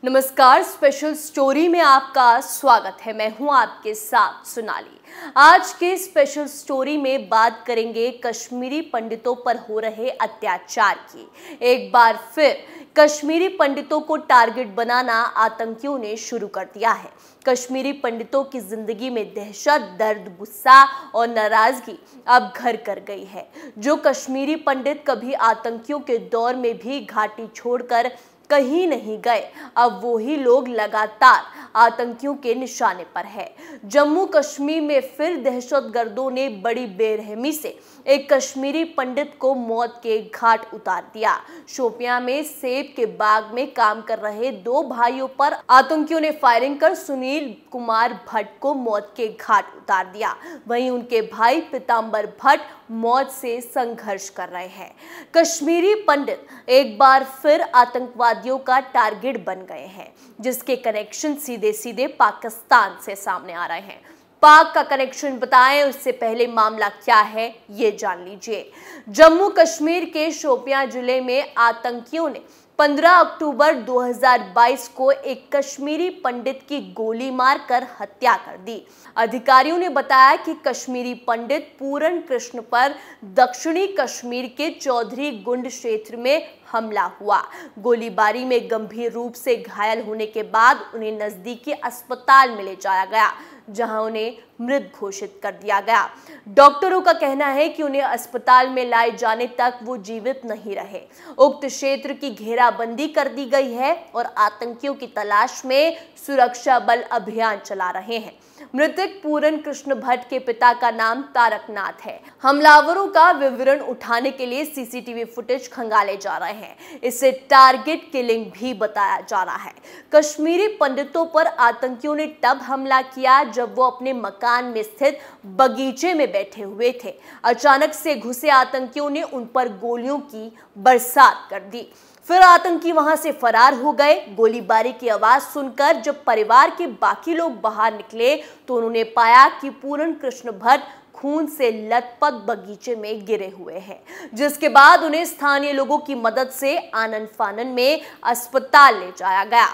नमस्कार, special story में आपका स्वागत है। मैं हूं आपके साथ सोनाली। आज के स्पेशल स्टोरी में बात करेंगे कश्मीरी पंडितों पर हो रहे अत्याचार की। एक बार फिर कश्मीरी पंडितों को टारगेट बनाना आतंकियों ने शुरू कर दिया है। कश्मीरी पंडितों की जिंदगी में दहशत, दर्द, गुस्सा और नाराजगी अब घर कर गई है। जो कश्मीरी पंडित कभी आतंकियों के दौर में भी घाटी छोड़कर कहीं नहीं गए, अब वो ही लोग लगातार आतंकियों के निशाने पर है। जम्मू कश्मीर में फिर दहशतगर्दों ने बड़ी बेरहमी से एक कश्मीरी पंडित को मौत के घाट उतार दिया। शोपियां में सेब के बाग में काम कर रहे दो भाइयों पर आतंकियों ने फायरिंग कर सुनील कुमार भट्ट को मौत के घाट उतार दिया। वहीं उनके भाई पीतांबर भट्ट मौत से संघर्ष कर रहे हैं। कश्मीरी पंडित एक बार फिर आतंकवादियों का टारगेट बन गए हैं, जिसके कनेक्शन सीधे सीधे पाकिस्तान से सामने आ रहे हैं। पाक का कनेक्शन बताएं उससे पहले मामला क्या है ये जान लीजिए। जम्मू कश्मीर के शोपियां जिले में आतंकियों ने 15 अक्टूबर 2022 को एक कश्मीरी पंडित की गोली मारकर हत्या कर दी। अधिकारियों ने बताया कि कश्मीरी पंडित पूरन कृष्ण पर दक्षिणी कश्मीर के चौधरी गुंड क्षेत्र में हमला हुआ। गोलीबारी में गंभीर रूप से घायल होने के बाद उन्हें नजदीकी अस्पताल में ले जाया गया, जहां उन्हें मृत घोषित कर दिया गया। डॉक्टरों का कहना है कि उन्हें अस्पताल में लाए जाने तक वो जीवित नहीं रहे। उक्त क्षेत्र की घेराबंदी कर दी गई है और आतंकियों की तलाश में सुरक्षा बल अभियान चला रहे हैं। मृतक पूरन कृष्ण भट्ट के पिता का नाम तारकनाथ है। हमलावरों का विवरण उठाने के लिए सीसीटीवी फुटेज खंगाले जा रहे हैं। इसे टारगेट किलिंग भी बताया जा रहा है। कश्मीरी पंडितों पर आतंकियों ने तब हमला किया जब वो अपने मकान में स्थित बगीचे में बैठे हुए थे। अचानक से घुसे आतंकियों ने उन पर गोलियों की बरसात कर दी। फिर आतंकी वहां से फरार हो गए। गोलीबारी की आवाज सुनकर जब परिवार के बाकी लोग बाहर निकले तो उन्होंने पाया कि पूरन कृष्ण भट्ट खून से लथपथ बगीचे में गिरे हुए हैं, जिसके बाद उन्हें स्थानीय लोगों की मदद से आनन फानन में अस्पताल ले जाया गया।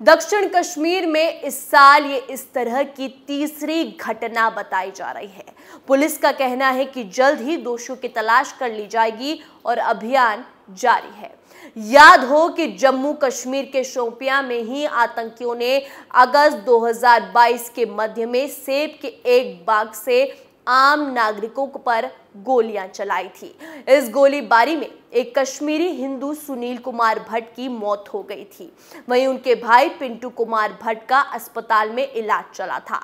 दक्षिण कश्मीर में इस साल ये इस तरह की तीसरी घटना बताई जा रही है। पुलिस का कहना है कि जल्द ही दोषियों की तलाश कर ली जाएगी और अभियान जारी है। याद हो कि जम्मू कश्मीर के शोपियां में ही आतंकियों ने अगस्त 2022 के मध्य में सेब के एक बाग से आम नागरिकों पर गोलियां चलाई थी। इस गोलीबारी में एक कश्मीरी हिंदू सुनील कुमार भट्ट की मौत हो गई थी। वहीं उनके भाई पिंटू कुमार भट्ट का अस्पताल में इलाज चला था।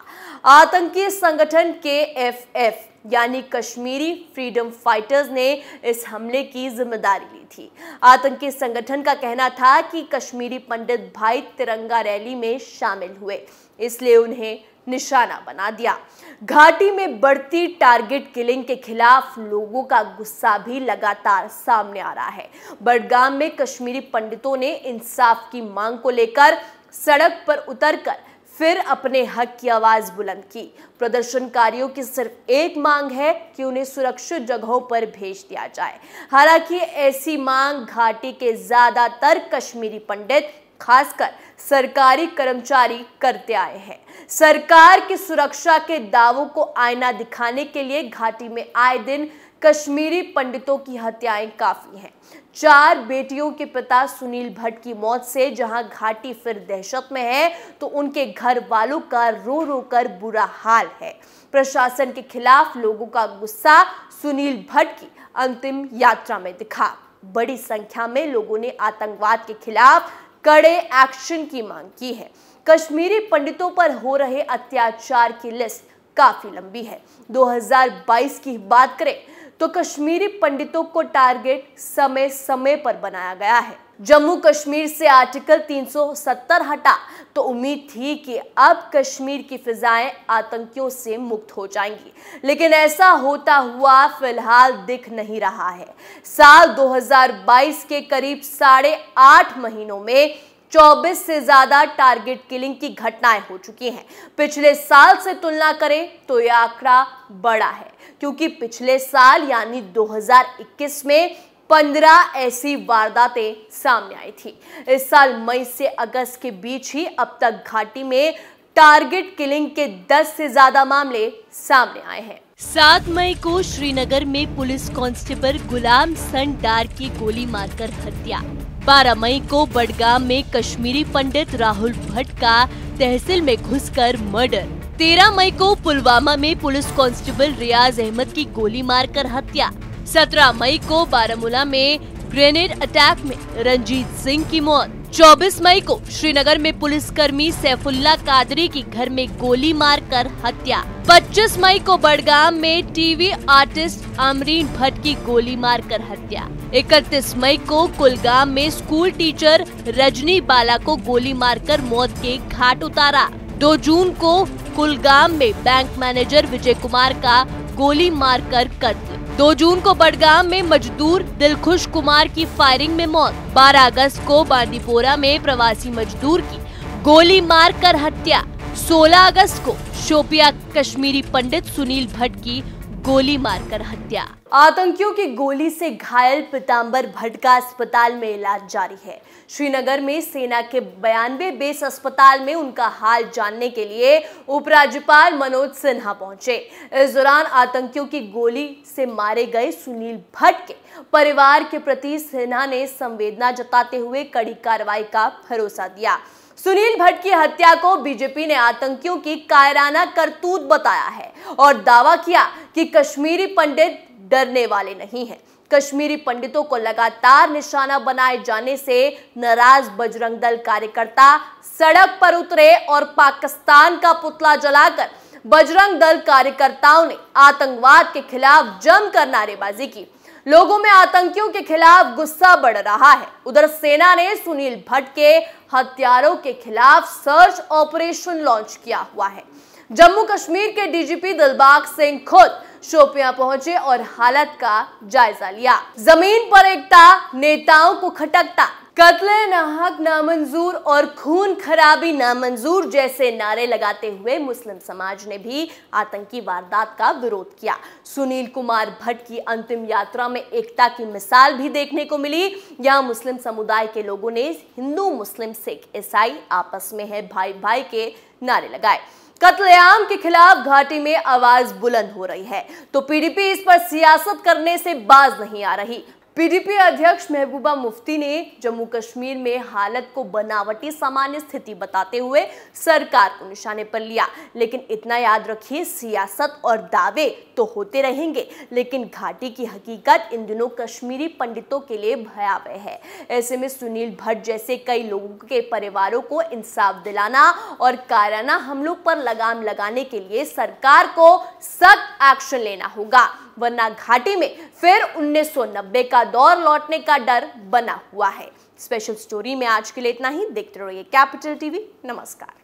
आतंकी संगठन KFF यानी कश्मीरी फ्रीडम फाइटर्स ने इस हमले की जिम्मेदारी ली थी। आतंकी संगठन का कहना था कि कश्मीरी पंडित भाई तिरंगा रैली में शामिल हुए, इसलिए उन्हें निशाना बना दिया। घाटी में बढ़ती टारगेट किलिंग के खिलाफ लोगों का गुस्सा भी लगातार सामने आ रहा है। बडगाम में कश्मीरी पंडितों ने इंसाफ की मांग को लेकर सड़क पर उतरकर फिर अपने हक की आवाज बुलंद की। प्रदर्शनकारियों की सिर्फ एक मांग है कि उन्हें सुरक्षित जगहों पर भेज दिया जाए। हालांकि ऐसी मांग घाटी के ज्यादातर कश्मीरी पंडित, खासकर सरकारी कर्मचारी करते आए हैं। सरकार की सुरक्षा के दावों को आईना दिखाने के लिए घाटी में आए दिन कश्मीरी पंडितों की हत्याएं काफी हैं। 4 बेटियों के पिता सुनील भट्ट की मौत से जहां घाटी फिर दहशत में है, तो उनके घर वालों का रो रो कर बुरा हाल है। प्रशासन के खिलाफ लोगों का गुस्सा सुनील भट्ट की अंतिम यात्रा में दिखा। बड़ी संख्या में लोगों ने आतंकवाद के खिलाफ कड़े एक्शन की मांग की है। कश्मीरी पंडितों पर हो रहे अत्याचार की लिस्ट काफी लंबी है। 2022 की बात करें तो कश्मीरी पंडितों को टारगेट समय समय पर बनाया गया है। जम्मू कश्मीर से आर्टिकल 370 हटा तो उम्मीद थी कि अब कश्मीर की फिजाएं आतंकियों से मुक्त हो जाएंगी, लेकिन ऐसा होता हुआ फिलहाल दिख नहीं रहा है। साल 2022 के करीब 8.5 महीनों में 24 से ज्यादा टारगेट किलिंग की घटनाएं हो चुकी हैं। पिछले साल से तुलना करें तो यह आंकड़ा बड़ा है, क्योंकि पिछले साल यानी 2021 में 15 ऐसी वारदातें सामने आई थी। इस साल मई से अगस्त के बीच ही अब तक घाटी में टारगेट किलिंग के 10 से ज्यादा मामले सामने आए हैं। 7 मई को श्रीनगर में पुलिस कांस्टेबल गुलाम सन डार की गोली मारकर हत्या। 12 मई को बडगाम में कश्मीरी पंडित राहुल भट्ट का तहसील में घुसकर मर्डर। 13 मई को पुलवामा में पुलिस कांस्टेबल रियाज अहमद की गोली मारकर हत्या। 17 मई को बारामूला में ग्रेनेड अटैक में रंजीत सिंह की मौत। 24 मई को श्रीनगर में पुलिसकर्मी सैफुल्ला कादरी की घर में गोली मारकर हत्या। 25 मई को बडगाम में टीवी आर्टिस्ट अमरीन भट्ट की गोली मारकर हत्या। 31 मई को कुलगाम में स्कूल टीचर रजनी बाला को गोली मारकर मौत के घाट उतारा। 2 जून को कुलगाम में बैंक मैनेजर विजय कुमार का गोली मारकर कत्ल। 2 जून को बडगाम में मजदूर दिलखुश कुमार की फायरिंग में मौत। 12 अगस्त को बांदीपोरा में प्रवासी मजदूर की गोली मारकर हत्या। 16 अगस्त को शोपिया कश्मीरी पंडित सुनील भट्ट की गोली मारकर हत्या। आतंकियों की गोली से घायल पीतांबर भट्ट का अस्पताल में इलाज जारी है। श्रीनगर में सेना के 92 बेस अस्पताल में उनका हाल जानने के लिए उपराज्यपाल मनोज सिन्हा पहुंचे। इस दौरान आतंकियों की गोली से मारे गए सुनील भट्ट के परिवार के प्रति सिन्हा ने संवेदना जताते हुए कड़ी कार्रवाई का भरोसा दिया। सुनील भट्ट की हत्या को बीजेपी ने आतंकियों की कायराना करतूत बताया है और दावा किया कि कश्मीरी पंडित डरने वाले नहीं हैं। कश्मीरी पंडितों को लगातार निशाना बनाए जाने से नाराज बजरंग दल कार्यकर्ता सड़क पर उतरे और पाकिस्तान का पुतला जलाकर बजरंग दल कार्यकर्ताओं ने आतंकवाद के खिलाफ जमकर नारेबाजी की। लोगों में आतंकियों के खिलाफ गुस्सा बढ़ रहा है। उधर सेना ने सुनील भट्ट के हत्यारों के खिलाफ सर्च ऑपरेशन लॉन्च किया हुआ है। जम्मू कश्मीर के डीजीपी दिलबाग सिंह खुद शोपियां पहुंचे और हालत का जायजा लिया। जमीन पर एकता, नेताओं को खटकता, कत्ल नाहक नामंजूर और खून खराबी नामंजूर जैसे नारे लगाते हुए मुस्लिम समाज ने भी आतंकी वारदात का विरोध किया। सुनील कुमार भट्ट की अंतिम यात्रा में एकता की मिसाल भी देखने को मिली। यहाँ मुस्लिम समुदाय के लोगों ने हिंदू, मुस्लिम, सिख, ईसाई आपस में है भाई भाई के नारे लगाए। कत्लेआम के खिलाफ घाटी में आवाज बुलंद हो रही है तो पीडीपी इस पर सियासत करने से बाज नहीं आ रही। पीडीपी अध्यक्ष महबूबा मुफ्ती ने जम्मू कश्मीर में हालत को बनावटी सामान्य स्थिति बताते हुए सरकार को निशाने पर लिया। लेकिन इतना याद रखिए, सियासत और दावे तो होते रहेंगे, लेकिन घाटी की हकीकत इन दिनों कश्मीरी पंडितों के लिए भयावह है। ऐसे में सुनील भट्ट जैसे कई लोगों के परिवारों को इंसाफ दिलाना और कायराना हमलों पर लगाम लगाने के लिए सरकार को सख्त एक्शन लेना होगा, वरना घाटी में फिर 1990 का दौर लौटने का डर बना हुआ है। स्पेशल स्टोरी में आज के लिए इतना ही। देखते रहिए कैपिटल टीवी। नमस्कार।